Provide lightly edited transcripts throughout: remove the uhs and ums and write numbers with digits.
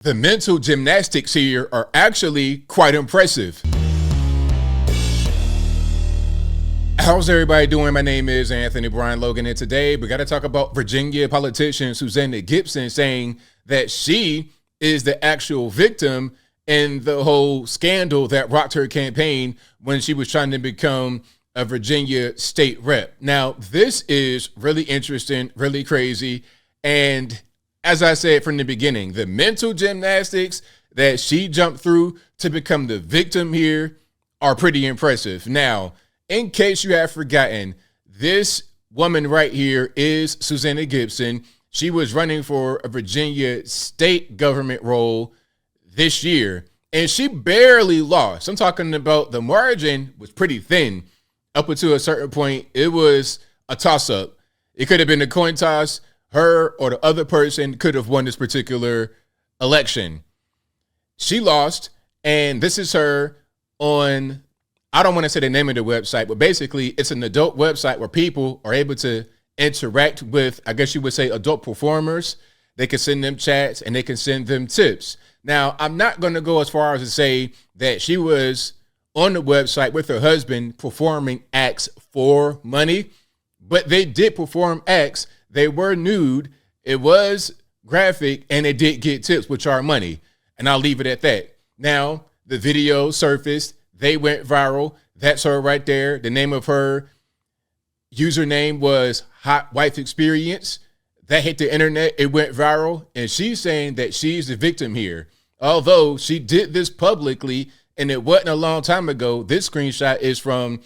The mental gymnastics here are actually quite impressive. How's everybody doing? My name is Anthony Brian Logan, and today we got to talk about Virginia politician Susana Gibson saying that she is the actual victim in the whole scandal that rocked her campaign when she was trying to become a Virginia state rep. Now, this is really interesting, really crazy, and as I said from the beginning, the mental gymnastics that she jumped through to become the victim here are pretty impressive. Now, in case you have forgotten, this woman right here is Susana Gibson. She was running for a Virginia state government role this year, and she barely lost. I'm talking about the margin was pretty thin. Up until a certain point, it was a toss-up. It could have been a coin toss. Her or the other person could have won this particular election. She lost, and this is her on, I don't want to say the name of the website, but basically it's an adult website where people are able to interact with, I guess you would say, adult performers. They can send them chats and they can send them tips. Now, I'm not going to go as far as to say that she was on the website with her husband performing acts for money, but they did perform acts. They were nude, it was graphic, and they did get tips, which are money. And I'll leave it at that. Now, the video surfaced. They went viral. That's her right there. The name of her username was Hot Wife Experience. That hit the internet. It went viral. And she's saying that she's the victim here. Although she did this publicly, and it wasn't a long time ago. This screenshot is from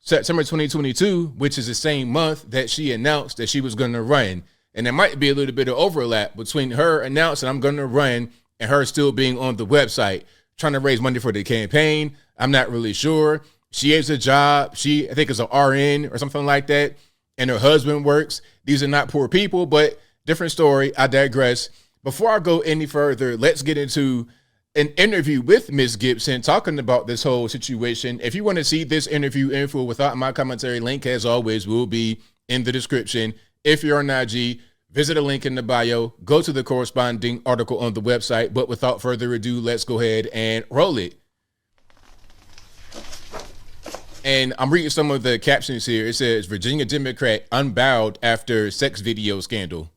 September 2022, which is the same month that she announced that she was going to run. And there might be a little bit of overlap between her announcing I'm going to run and her still being on the website trying to raise money for the campaign. I'm not really sure. She has a job. She, I think, is an RN or something like that. And her husband works. These are not poor people, but different story. I digress. Before I go any further, let's get into an interview with Miss Gibson talking about this whole situation. If you want to see this interview info without my commentary, link as always will be in the description. If you're on IG, visit a link in the bio, go to the corresponding article on the website. But without further ado, let's go ahead and roll it. And I'm reading some of the captions here. It says, Virginia Democrat unbowed after sex video scandal.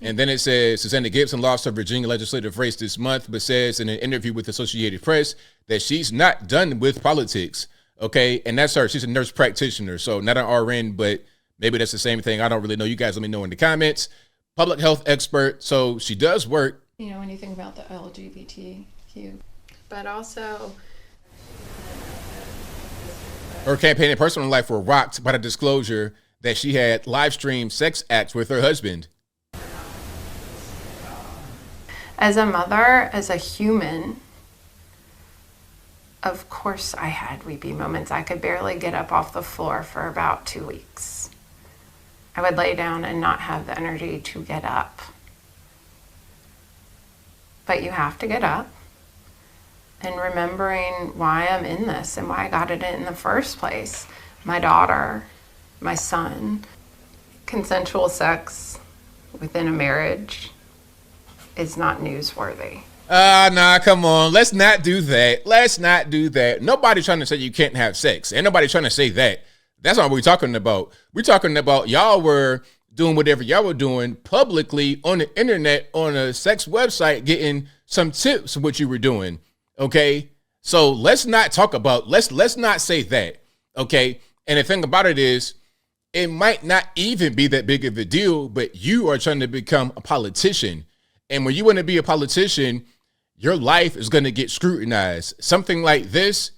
And then it says, Susana Gibson lost her Virginia legislative race this month, but says in an interview with Associated Press that she's not done with politics. Okay, and that's her. She's a nurse practitioner, so not an RN, but maybe that's the same thing. I don't really know. You guys let me know in the comments. Public health expert, so she does work. You know, when you think about the LGBTQ, but also her campaign and personal life were rocked by the disclosure that she had live streamed sex acts with her husband. as a mother, as a human, of course I had weepy moments. I could barely get up off the floor for about 2 weeks. I would lay down and not have the energy to get up. But you have to get up. And remembering why I'm in this and why I got it in the first place. My daughter, my son, consensual sex within a marriage is not newsworthy. Nah, come on. Let's not do that. Let's not do that. Nobody's trying to say you can't have sex. Ain't nobody trying to say that. That's not what we're talking about. We're talking about y'all were doing whatever y'all were doing publicly on the internet, on a sex website, getting some tips of what you were doing. Okay? So let's not talk about, let's not say that. Okay? And the thing about it is, it might not even be that big of a deal, but you are trying to become a politician. And when you want to be a politician, your life is going to get scrutinized. Something like this,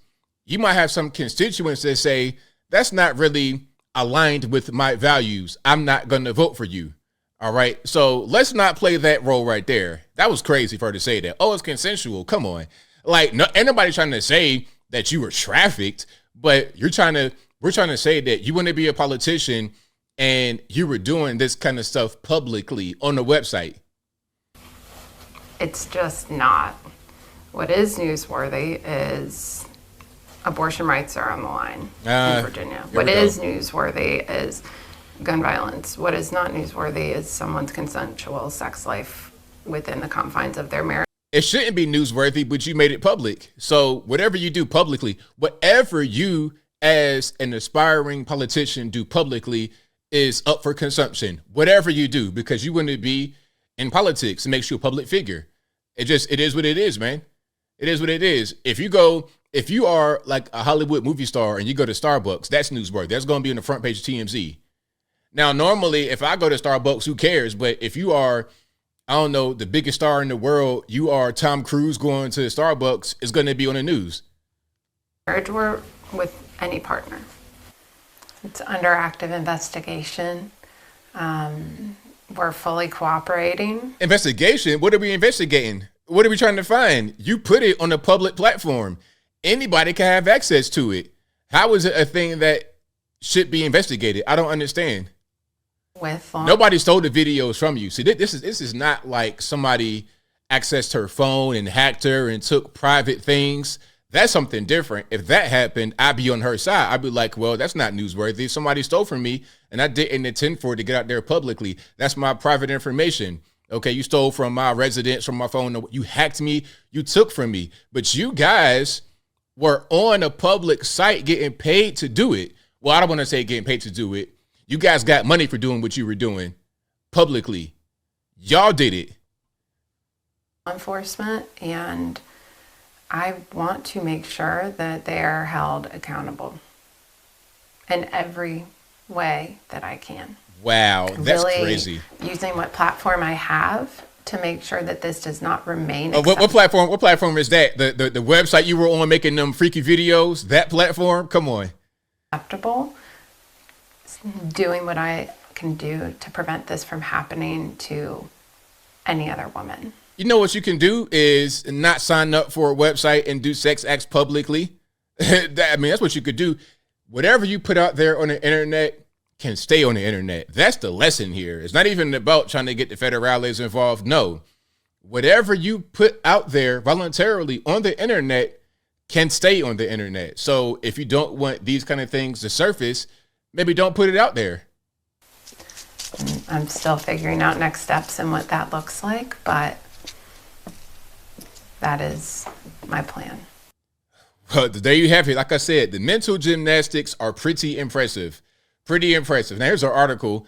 you might have some constituents that say, that's not really aligned with my values. I'm not going to vote for you. All right. So let's not play that role right there. That was crazy for her to say that. Oh, it's consensual. Come on. Like, no, ain't nobody trying to say that you were trafficked, but we're trying to say that you want to be a politician and you were doing this kind of stuff publicly on the website. It's just not. What is newsworthy is abortion rights are on the line in Virginia. What is newsworthy is gun violence. What is not newsworthy is someone's consensual sex life within the confines of their marriage. It shouldn't be newsworthy, but you made it public. So whatever you do publicly, whatever you as an aspiring politician do publicly is up for consumption. Whatever you do, because you wouldn't be in politics. It makes you a public figure. It is what it is, man. It is what it is. If you are like a Hollywood movie star and you go to Starbucks, that's newsworthy. That's going to be on the front page of TMZ. Now, normally, if I go to Starbucks, who cares? But if you are, I don't know, the biggest star in the world, you are Tom Cruise going to Starbucks, it's going to be on the news. Marriage or with any partner. It's under active investigation. We're fully cooperating. Investigation? What are we investigating? What are we trying to find? You put it on a public platform. Anybody can have access to it. How is it a thing that should be investigated? I don't understand. Nobody stole the videos from you. See, this is not like somebody accessed her phone and hacked her and took private things. That's something different. If that happened, I'd be on her side. I'd be like, well, that's not newsworthy. Somebody stole from me and I didn't intend for it to get out there publicly. That's my private information. Okay, you stole from my residence, from my phone. You hacked me. You took from me. But you guys were on a public site getting paid to do it. Well, I don't want to say getting paid to do it. You guys got money for doing what you were doing publicly. Y'all did it. Enforcement, and I want to make sure that they are held accountable in every way that I can. Wow, that's really crazy. Using what platform I have to make sure that this does not remain. What platform? What platform is that? The website you were on making them freaky videos? That platform? Come on. Acceptable. Doing what I can do to prevent this from happening to any other woman. You know what you can do is not sign up for a website and do sex acts publicly. That's what you could do. Whatever you put out there on the internet can stay on the internet. That's the lesson here. It's not even about trying to get the federales involved. No. Whatever you put out there voluntarily on the internet can stay on the internet. So if you don't want these kind of things to surface, maybe don't put it out there. I'm still figuring out next steps and what that looks like, but that is my plan. Well, there you have it. Like I said, the mental gymnastics are pretty impressive. Pretty impressive. Now, here's our article.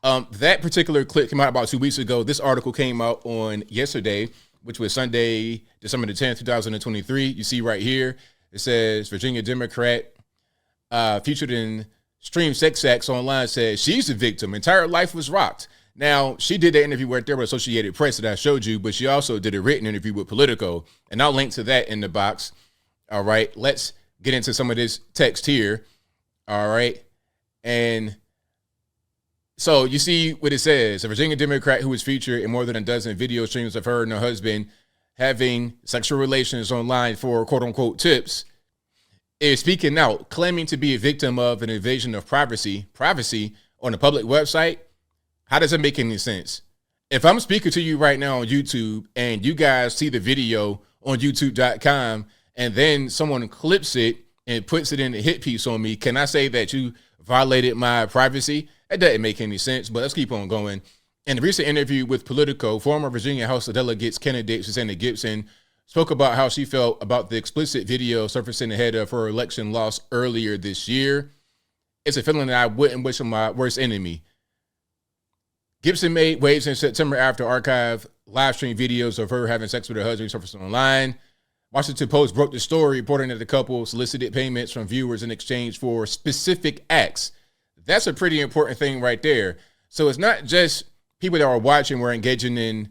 That particular clip came out about 2 weeks ago. This article came out on yesterday, which was Sunday, December the 10th, 2023. You see right here, it says Virginia Democrat featured in Stream Sex Acts online says she's the victim. Entire life was rocked. Now, she did that interview right there with Associated Press that I showed you, but she also did a written interview with Politico, and I'll link to that in the box. All right, let's get into some of this text here. All right, and so you see what it says. A Virginia Democrat who was featured in more than a dozen video streams of her and her husband having sexual relations online for quote-unquote tips is speaking out, claiming to be a victim of an invasion of privacy on a public website. How does that make any sense? If I'm speaking to you right now on YouTube and you guys see the video on youtube.com and then someone clips it and puts it in a hit piece on me, can I say that you violated my privacy? That doesn't make any sense, but let's keep on going. In a recent interview with Politico, former Virginia House of Delegates candidate Susana Gibson spoke about how she felt about the explicit video surfacing ahead of her election loss earlier this year. It's a feeling that I wouldn't wish on my worst enemy. Gibson made waves in September after archived live stream videos of her having sex with her husband surfaced online. Washington Post broke the story, reporting that the couple solicited payments from viewers in exchange for specific acts. That's a pretty important thing right there. So it's not just people that are watching were engaging in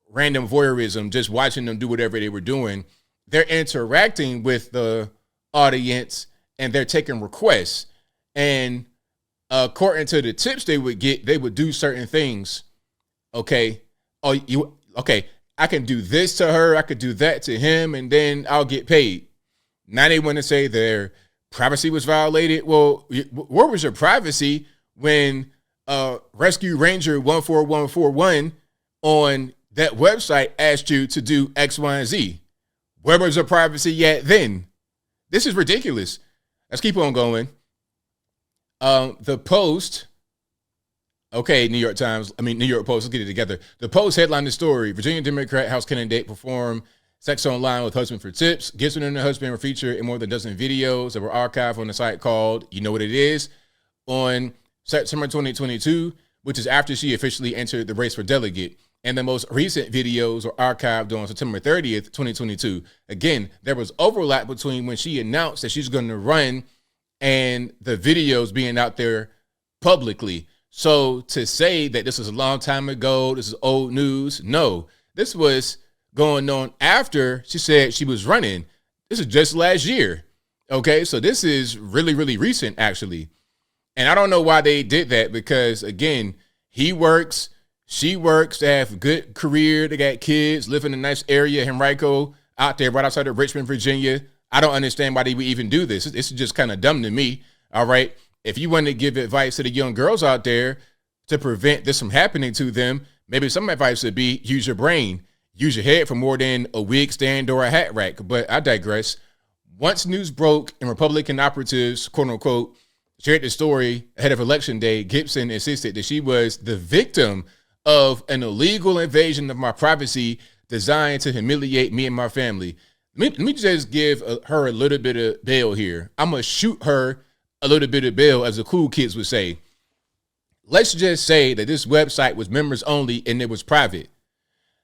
random voyeurism, just watching them do whatever they were doing. They're interacting with the audience and they're taking requests. And according to the tips they would get, they would do certain things. Okay. I can do this to her. I could do that to him, and then I'll get paid. Now they want to say their privacy was violated. Well, where was your privacy when Rescue Ranger 14141 on that website asked you to do X, Y, and Z? Where was your privacy yet then? This is ridiculous. Let's keep on going. The Post Okay, New York Times, New York Post, let's get it together. The Post headlined the story: Virginia Democrat House candidate performed sex online with husband for tips. Gibson and her husband were featured in more than a dozen videos that were archived on the site called You Know What It Is on September 2022, which is after she officially entered the race for delegate. And the most recent videos were archived on September 30th, 2022. Again, there was overlap between when she announced that she's going to run and the videos being out there publicly. So to say that this was a long time ago, this is old news, no. This was going on after she said she was running. This is just last year. Okay, so this is really, really recent, actually. And I don't know why they did that, because, again, he works, she works, they have a good career, they got kids, live in a nice area, Henrico, out there right outside of Richmond, Virginia. I don't understand why they would even do this. This is just kind of dumb to me, all right? If you want to give advice to the young girls out there to prevent this from happening to them, maybe some advice would be use your brain, use your head for more than a wig stand or a hat rack. But I digress. Once news broke and Republican operatives, quote unquote, shared the story ahead of Election Day, Gibson insisted that she was the victim of an illegal invasion of my privacy designed to humiliate me and my family. Let me just give her a little bit of bail here. I'm going to shoot her a little bit of bail, as the cool kids would say. Let's just say that this website was members only and it was private.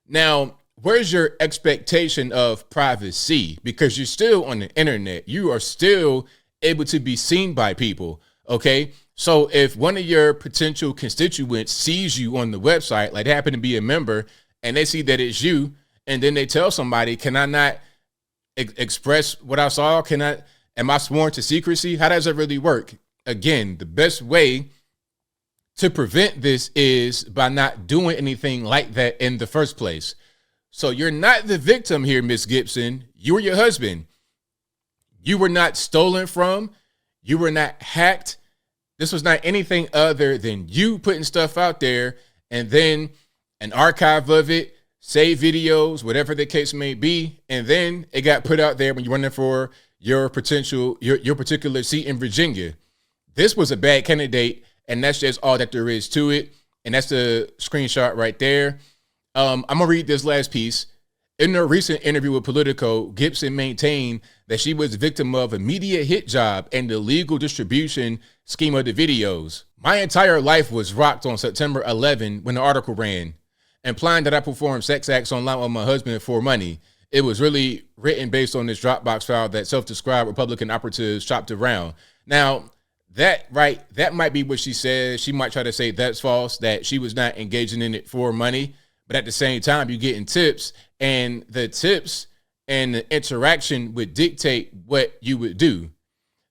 Now, where's your expectation of privacy? Because you're still on the internet. You are still able to be seen by people, okay? So if one of your potential constituents sees you on the website, like they happen to be a member, and they see that it's you, and then they tell somebody, can I not express what I saw? Am I sworn to secrecy? How does that really work? Again, the best way to prevent this is by not doing anything like that in the first place. So you're not the victim here, Miss Gibson. You were your husband. You were not stolen from. You were not hacked. This was not anything other than you putting stuff out there and then an archive of it, save videos, whatever the case may be. And then it got put out there when you're running for your particular seat in Virginia. This was a bad candidate, and that's just all that there is to it. And that's the screenshot right there. I'm going to read this last piece. In a recent interview with Politico, Gibson maintained that she was a victim of a media hit job and the legal distribution scheme of the videos. My entire life was rocked on September 11 when the article ran, implying that I performed sex acts online with my husband for money. It was really written based on this Dropbox file that self-described Republican operatives shopped around. Now, that might be what she says. She might try to say that's false, that she was not engaging in it for money. But at the same time, you're getting tips, and the tips and the interaction would dictate what you would do.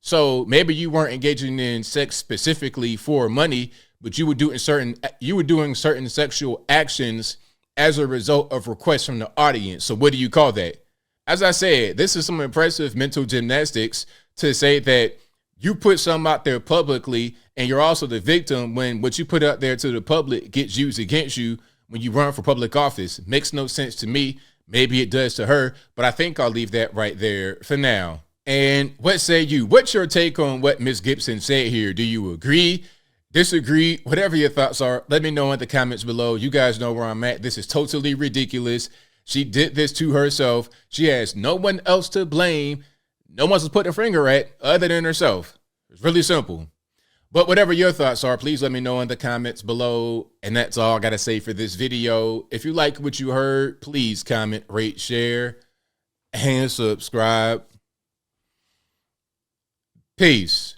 So maybe you weren't engaging in sex specifically for money, but you were doing certain sexual actions as a result of requests from the audience. So what do you call that? As I said, this is some impressive mental gymnastics to say that you put something out there publicly and you're also the victim when what you put out there to the public gets used against you when you run for public office. Makes no sense to me. Maybe it does to her, but I think I'll leave that right there for now. And what say you? What's your take on what Ms. Gibson said here? Do you agree? Disagree? Whatever your thoughts are, let me know in the comments below. You guys know where I'm at. This is totally ridiculous. She did this to herself. She has no one else to blame. No one's to put a finger at other than herself. It's really simple. But whatever your thoughts are, please let me know in the comments below. And that's all I got to say for this video. If you like what you heard, please comment, rate, share, and subscribe. Peace.